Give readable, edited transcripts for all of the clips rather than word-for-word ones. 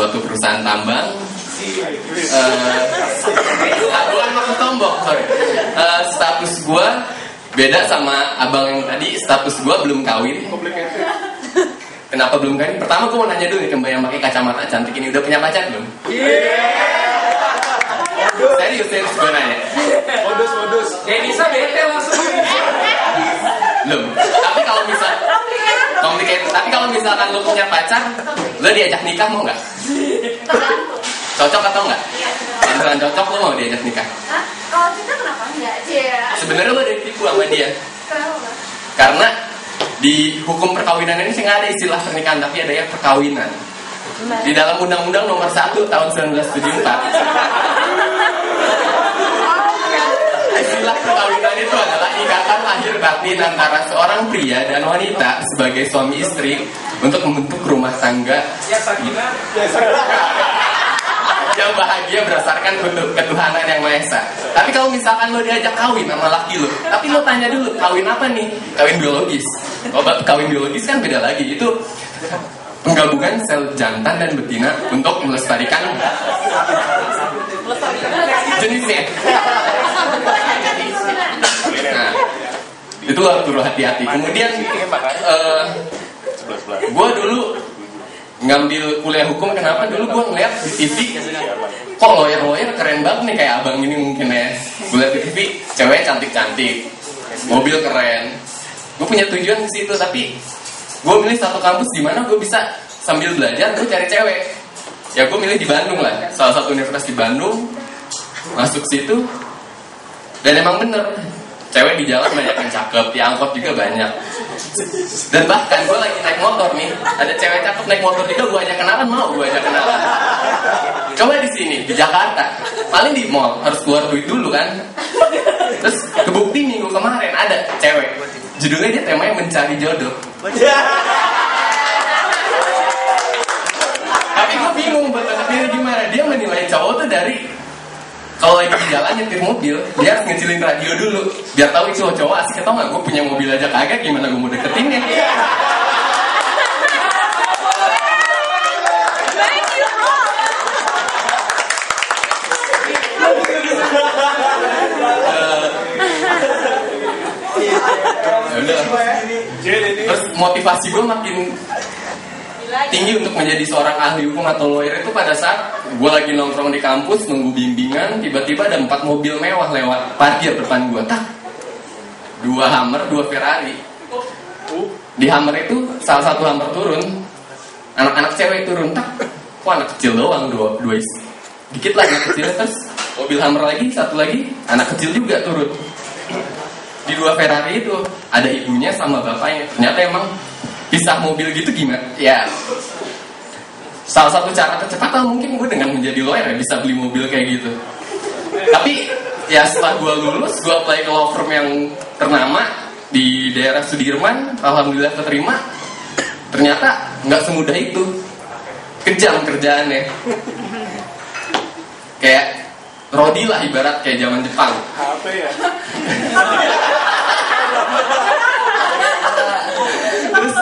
suatu perusahaan tambang. Bukan maksud tombok, sorry. Status gue beda sama abang yang tadi. Status gue belum kawin. Kenapa belum kawin? Pertama gue mau nanya dulu nih ke mbak yang pakai kacamata cantik ini, udah punya pacar belum? Serius gue nanya. Modus. Denisa bete langsung. Belum. Tapi kalau misal complicated. Tapi kalau misalkan lo punya pacar, lo diajak nikah mau nggak? Cocok atau nggak? Beneran cocok, lo mau diajak nikah? Hah? Kalau cinta kenapa enggak? Sebenarnya lo ditipu sama dia. Kenapa? Karena di hukum perkawinan ini sih nggak ada istilah pernikahan, tapi ada ya perkawinan. Di dalam Undang-Undang Nomor 1 Tahun 1974, istilah perkawinan itu adalah ikatan lahir batin antara seorang pria dan wanita sebagai suami istri untuk membentuk rumah tangga yang bahagia berdasarkan ketuhanan yang Maha Esa. Tapi kalau misalkan lo diajak kawin sama laki lo, tapi lo tanya dulu, kawin apa nih? Kawin biologis. Kalau kawin biologis kan beda lagi. Itu penggabungan sel jantan dan betina untuk melestarikan jenisnya. Nah, itu harus perlu hati-hati. Kemudian gue dulu ngambil kuliah hukum. Kenapa? Dulu gue ngeliat di TV, kok lawyer keren banget nih, kayak abang ini mungkin ya. Gue liat di TV, cewek cantik-cantik, mobil keren. Gue punya tujuan ke situ, tapi gue milih satu kampus di mana gue bisa sambil belajar, gue cari cewek. Ya gue milih di Bandung lah, salah satu universitas di Bandung. Masuk situ, dan emang bener, cewek di jalan banyak yang cakep, di angkot juga banyak. Dan bahkan gue lagi naik motor nih, ada cewek cakep naik motor juga, gue ajak kenalan, mau gue ajak kenalan. Coba di sini, di Jakarta, paling di mall harus keluar duit dulu kan. Terus kebukti minggu kemarin ada cewek, judulnya dia temanya mencari jodoh. Tapi gue bingung buat pilih gimana. Dia menilai cowok tuh dari kalau lagi di jalan nyetir mobil, dia harus ngecilin radio dulu biar tahu itu cowok asik atau nggak. Gue punya mobil aja kagak, gimana gue mau deketinnya? Terus motivasi gue makin tinggi untuk menjadi seorang ahli hukum atau lawyer itu pada saat gue lagi nongkrong di kampus nunggu bimbingan, tiba-tiba ada 4 mobil mewah lewat parkir depan gue. Tak, 2 Hummer, 2 Ferrari. Di Hummer itu salah satu Hummer turun, anak-anak cewek turun. Tak, kok anak kecil doang, dua isi. Dikit lagi anak kecil, terus mobil Hummer lagi, satu lagi anak kecil juga turun. Di 2 Ferrari itu ada ibunya sama bapaknya. Ternyata emang pisah mobil gitu gimana? Ya, salah satu cara kecepatan mungkin gue dengan menjadi lawyer ya bisa beli mobil kayak gitu. Tapi ya setelah gue lulus, gue apply ke law firm yang ternama di daerah Sudirman. Alhamdulillah keterima. Ternyata nggak semudah itu. Kejam kerjaannya. Kayak Rodi lah ibarat kayak zaman Jepang. Apa ya? Terus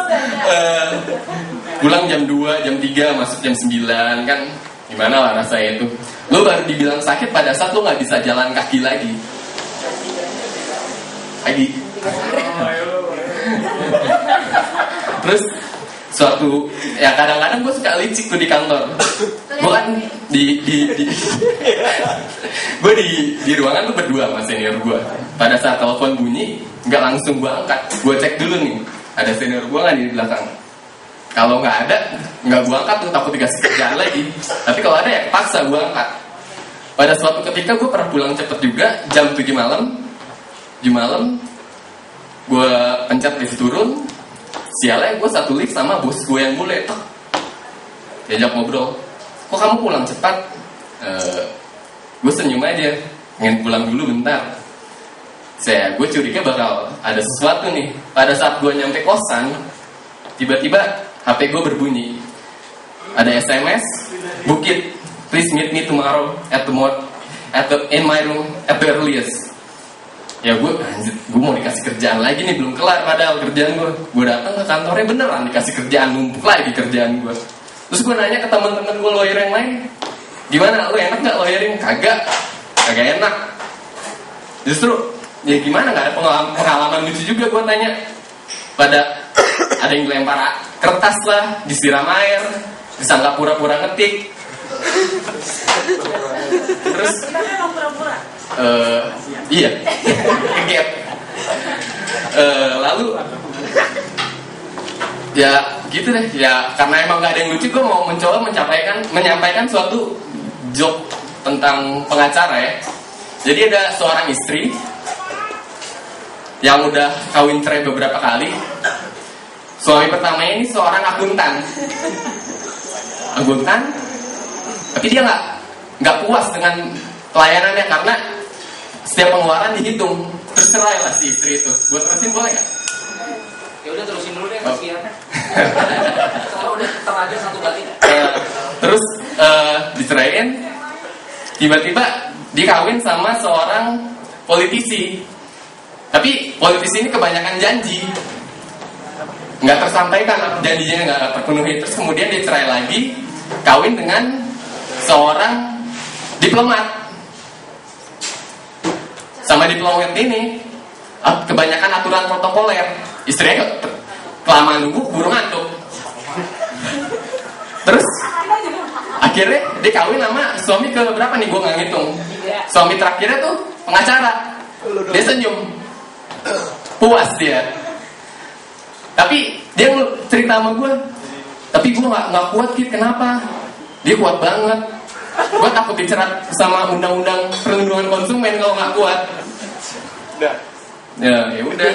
pulang jam 2, jam 3, masuk jam 9 kan. Gimana lah rasanya itu. Lo baru dibilang sakit pada saat lo gak bisa jalan kaki lagi. Terus suatu ya kadang-kadang gue suka licik tuh di kantor. Gue kan gue di ruangan tuh berdua sama senior gue. Pada saat telepon bunyi nggak langsung gue angkat, gue cek dulu nih ada senior gue nggak di belakang. Kalau nggak ada, nggak gue angkat tuh, takut dikasih kerjaan lagi. Tapi kalau ada ya paksa gue angkat. Pada suatu ketika gue pernah pulang cepet juga, jam 7 malam gue pencet lift turun. Sialnya gue satu lift sama bos gue yang bule. Diajak ngobrol, kok kamu pulang cepat? Gue senyum aja, pengen pulang dulu bentar. Gue curiga bakal ada sesuatu nih. Pada saat gue nyampe kosan, tiba-tiba HP gue berbunyi. Ada SMS, Bukit, please meet me tomorrow in my room at the earliest. Ya gue mau dikasih kerjaan lagi nih, belum kelar padahal kerjaan gue. Gue datang ke kantornya beneran dikasih kerjaan, numpuk lagi kerjaan gue. Terus gue nanya ke teman-teman gue lawyer yang lain, gimana, lu enak nggak lawyering? Kagak enak. Justru ya gimana, nggak ada pengalaman lucu juga. Gue tanya, pada ada yang dilempar kertas lah, disiram air, disangka pura-pura ngetik. Terus Tapi emang pura-pura. iya, kegap. Lalu ya gitu deh, ya karena emang gak ada yang lucu, gue mau mencoba menyampaikan suatu joke tentang pengacara ya. Jadi ada seorang istri yang udah kawin cerai beberapa kali. Suami pertamanya ini seorang akuntan, tapi dia nggak puas dengan pelayanannya karena setiap pengeluaran dihitung. Terserah lah si istri itu. Gue terusin boleh nggak? Ya udah terusin dulu deh, kasihan. Kalau udah teraja satu kali. Terus diceraiin, tiba-tiba dikawin sama seorang politisi. Tapi politisi ini kebanyakan janji, nggak tersampaikan, janjinya nggak terpenuhi. Terus kemudian dicerai lagi, kawin dengan seorang diplomat. Sama diplomat ini kebanyakan aturan protokoler. Istrinya kelamaan nunggu, buru ngantuk. Terus akhirnya dia kawin sama suami ke berapa nih, gue nggak ngitung. Suami terakhirnya tuh pengacara. Dia senyum, puas dia. Tapi dia cerita sama gue, tapi gue nggak kuat Kit, kenapa? Dia kuat banget. Gue takut dicerat sama undang-undang perlindungan konsumen kalau nggak kuat. Udah. Ya udah.